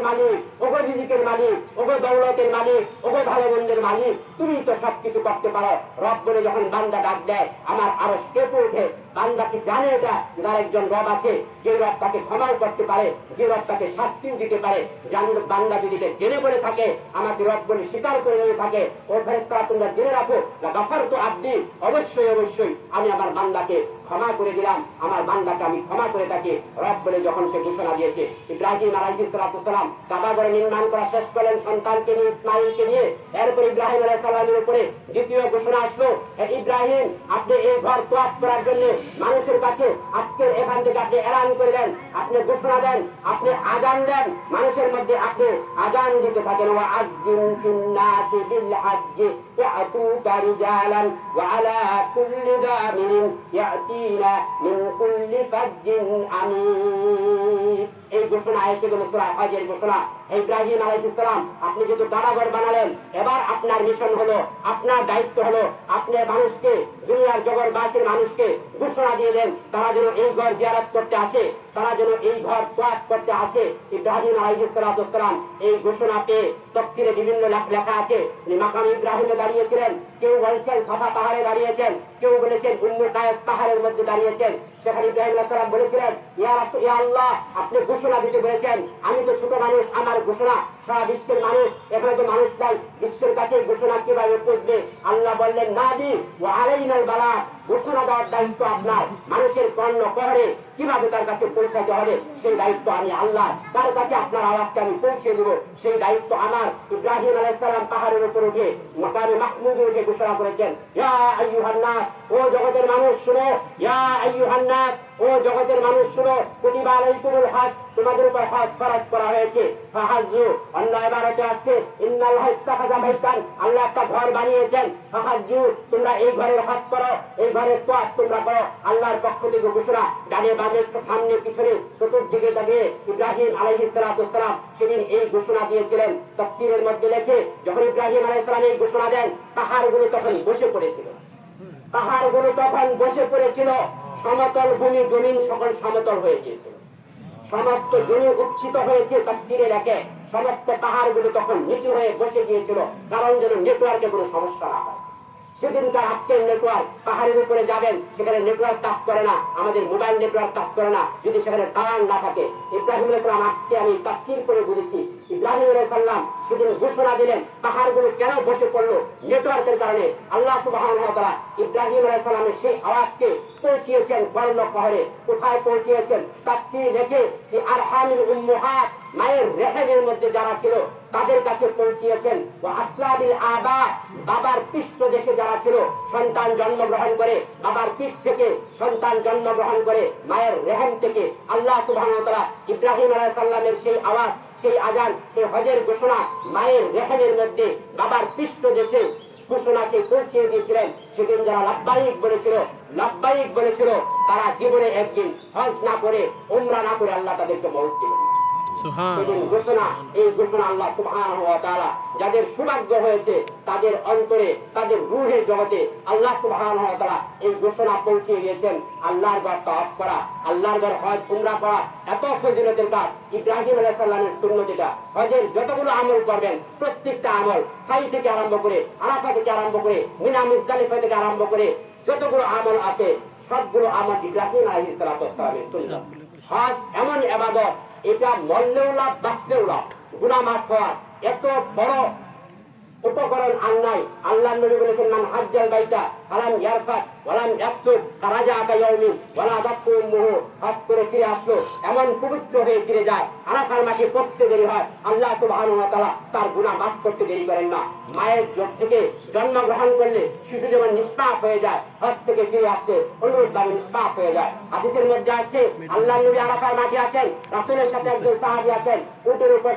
মালিক, ওগো রিজিকের মালিক, ওগো দৌলতের মালিক, ওগো ভালো মন্দের মালিক, তুমি তো সবকিছু করতে পারো। রব বলে যখন বান্দা ডাক দেয় আমার আরো কেঁপে ওঠে। বান্দা কি জানে এটা তার একজন রব আছে, যে রব তাকে ক্ষমাও করতে পারে, যে রব তাকে শাস্তিও দিতে পারে। বান্দা যদি জেনে বলে থাকে আমাকে রব বলে স্বীকার করে নিয়ে থাকে, ও ফেরেশতারা তোমরা জেনে রাখো গাফারতু আব্দি, অবশ্যই অবশ্যই আমি আমার বান্দাকে ক্ষমা করে দিলাম, আমার বান্দাকে আমি ক্ষমা করে থাকি। রব বলে যখন সে ঘোষণা দিয়েছে, ইব্রাহিম আলাইহিস সালাম কাবা ঘর নির্মাণ করা শেষ করলেন সন্তানকে নিয়ে, ইসমাঈলকে নিয়ে। এরপর ইব্রাহিম আলাইহিস সালামের উপরে দ্বিতীয় ঘোষণা আসলো, ইব্রাহিম আপনি এই ঘর তওয়াফ করার জন্য মানুষের কাছে আজকের এখান থেকে আপনি এলান করে দেন, আপনি ঘোষণা দেন, আপনি আযান দেন, মানুষের মধ্যে আপনি আযান দিতে থাকেন। ওয়া আযযিন ফিন-নাসি বিল-হাজ্জি ইয়াতুকা রিজালান ওয়া আলা কুল্লি দামিরিন ইয়াতিনা মিন কুল্লি ফাজ্জিন আমিক। এই ঘোষণা এসে গেল সূরা হজের ঘোষণা। ইব্রাহিম আলাইহিস সালাম আপনি যেহেতু কাবাঘর বানালেন, এবার আপনার মিশন হলো, আপনার দায়িত্ব হলো, আপনি মানুষকে, দুনিয়ার জগৎবাসীর মানুষকে ঘোষণা দিয়ে দেন তারা যেন এই ঘর জিয়ারত করতে আসে, তারা যেন এই ঘর তওয়াফ করতে আসে। ইব্রাহিম আলাইহিস সালাম এই ঘোষণা পেয়ে তাফসীরে বিভিন্ন লেখা আছে, মাকাম ইব্রাহিমে দাঁড়িয়েছিলেন, কেউ বলছেন সাফা পাহাড়ে দাঁড়িয়েছেন, কেউ বলেছেন উম্মে কায়েস পাহাড়ের মধ্যে দাঁড়িয়েছেন। সেখানে ইব্রাহিম আলাইহিস সালাম বলেছিলেন ইয়া রাসূল, ইয়া আল্লাহ আপনি ঘোষণা দিতে বলেছেন, আমি তো ছোট মানুষ, আমার ঘোষণা সারা বিশ্বের মানুষ, এখানে তো মানুষ নাই, বিশ্বের কাছে ঘোষণা কিভাবে পৌঁছবে? আল্লাহ বললেন নাদি ওয়া আলাইনাল বালাগ, ঘোষণা দেওয়ার দায়িত্ব আপনার, মানুষের কর্ণ কহরে কিভাবে তার কাছে পৌঁছাতে হবে সেই দায়িত্ব আমি আল্লাহ, তার কাছে আপনার আওয়াজকে আমি পৌঁছে দেব সেই দায়িত্ব আমার। ইব্রাহিম আলাইহিস সালাম পাহাড়ের উপর উঠে মাকামে মাহমুদে উঠে ঘোষণা করেছেন, ইয়া আইয়ুহান নাস, ও জগতের মানুষ শুনো, ইয়া আইয়ুহান নাস, ও জগতের মানুষ শুনো, কুতিবা আলাইকুমুল হজ, তোমাদের উপর হজ ফরজ করা হয়েছে। ফাহাজ্জু, অন্য ইবারতে আসছে ইন্নাল্লাহা ইত্তাখাযা বাইতান, আল্লাহ একটা ঘর বানিয়েছেন। ফাহাজ্জু, তোমরা এই ঘরের হজ করো, এই ঘরের তওয়াফ তোমরা করো। আল্লাহর পক্ষ থেকে ঘোষণা, ডানে বামে সামনে পিছনে চতুর্দিকে দাঁড়িয়ে ইব্রাহিম আলাইহিস সালাম সেদিন এই ঘোষণা দিয়েছিলেন। তাফসীরের মধ্যে লেখে যখন ইব্রাহিম আলাইহিস সালাম এই ঘোষণা দেন, পাহাড়গুলো তখন বসে পড়েছিল, পাহাড়গুলো তখন বসে পড়েছিল, সমতল ভূমি জমিন সকল সমতল হয়ে গিয়েছিল, সমস্ত জমি উচ্ছিত হয়েছে। তাফসীরে লেখে সমস্ত পাহাড়গুলো তখন নিচু হয়ে বসে গিয়েছিল, কারণ যেন নেটওয়ার্কে কোনো সমস্যা না হয়। সেদিনকার আজকের নেটওয়ার্ক, পাহাড়ের উপরে যাবেন সেখানে নেটওয়ার্ক কাজ করে না, আমাদের মোবাইল নেটওয়ার্ক কাজ করে না যদি সেখানে টাওয়ার না থাকে। ইব্রাহিম আলাইহিস সালাম আজকে আমি তাফসীর করে বলেছি, ইব্রাহিম আলাইহিস সালাম সেদিন ঘোষণা দিলেন, পাহাড়গুলো কেন বসে পড়লো? নেটওয়ার্কের কারণে। আল্লাহ সুবহানাহু ওয়া তাআলা ইব্রাহিম আলাইহিস সালামের সেই আওয়াজকে পৌঁছিয়েছেন কর্ণ পাহাড়ে। কোথায় পৌঁছিয়েছেন? তাফসীর দেখে যে আরহামিল উম্মাহাত, মায়ের রেহেমের মধ্যে যারা ছিল তাদের কাছে পৌঁছিয়েছেন। ওয়া আসলাবিল আবা, বাবার পৃষ্ঠদেশে যারা ছিল, সন্তান জন্মগ্রহণ করে বাবার পিঠ থেকে, সন্তান জন্মগ্রহণ করে মায়ের রেহেম থেকে। আল্লাহ সুবহানাহু ওয়া তাআলা ইব্রাহিম আলাইহিস সালামের সেই আওয়াজ, সেই আযান, সেই হজের ঘোষণা মায়ের রেহেমের মধ্যে বাবার পৃষ্ঠদেশে ঘোষণা সে পৌঁছে দিয়েছিলেন। সেদিন যারা লাব্বাইক বলেছিল, লাব্বাইক বলেছিল, তারা জীবনে একদিন হজ না করে, উমরা না করে আল্লাহ তাদেরকে মওত দিবেন। ঘোষণা, এই ঘোষণা আল্লাহ সুবহানাহু ওয়া তাআলা যাদের সৌভাগ্য হয়েছে তাদের অন্তরে, তাদের রূহের জগতে আল্লাহ সুবহানাহু ওয়া তাআলা এই ঘোষণা পৌঁছে দিয়েছেন। আল্লাহর ঘর তওয়াফ করা, আল্লাহর ঘর হজ উমরা করা এত ফজিলতের কাজ। ইব্রাহিম আলাইহিস সালামের সুন্নাত এটা, হজের যতগুলো আমল করবেন প্রত্যেকটা আমল, সাই থেকে আরম্ভ করে, আরাফা থেকে আরম্ভ করে, মিনা মুজদালিফা থেকে আরম্ভ করে যতগুলো আমল আছে সবগুলো আমল ইব্রাহিম আলাইহিস সালামের সুন্নাত। হজ এমন ইবাদত, এটা মরলেও লাভ, বাঁচলেও লাভ, গুনাহ মাফ হওয়ার এত বড় উপকরণ আর নাই। আল্লাহ নবী বলেছেন মান হাজ্জাল বাইতা ফালাম ইয়ারফাত ওয়ালাম ইয়াফসুক কারাজা কায়াউমিন ওয়ালা দাফুমুহু, হজ করে ফিরে আসলো এমন পবিত্র হয়ে ফিরে যায়। আরাফার মাঠে পড়তে দেরি হয়, আল্লাহ সুবহানাহু ওয়া তাআলা তার গুনাহ মাফ করতে দেরি করেন না। মায়ের জন্য থেকে জন্মগ্রহণ করলে শিশু যেমন নিষ্পাপ হয়ে যায়, হজ থেকে ফিরে আসতে অনুরূপভাবে নিষ্পাপ হয়ে যায়। হাদিসের মধ্যে আছে আল্লাহ নবী আরাফার মাঠে আছেন, রাসূলের সাথে একজন সাহাবী আছেন, উটের উপর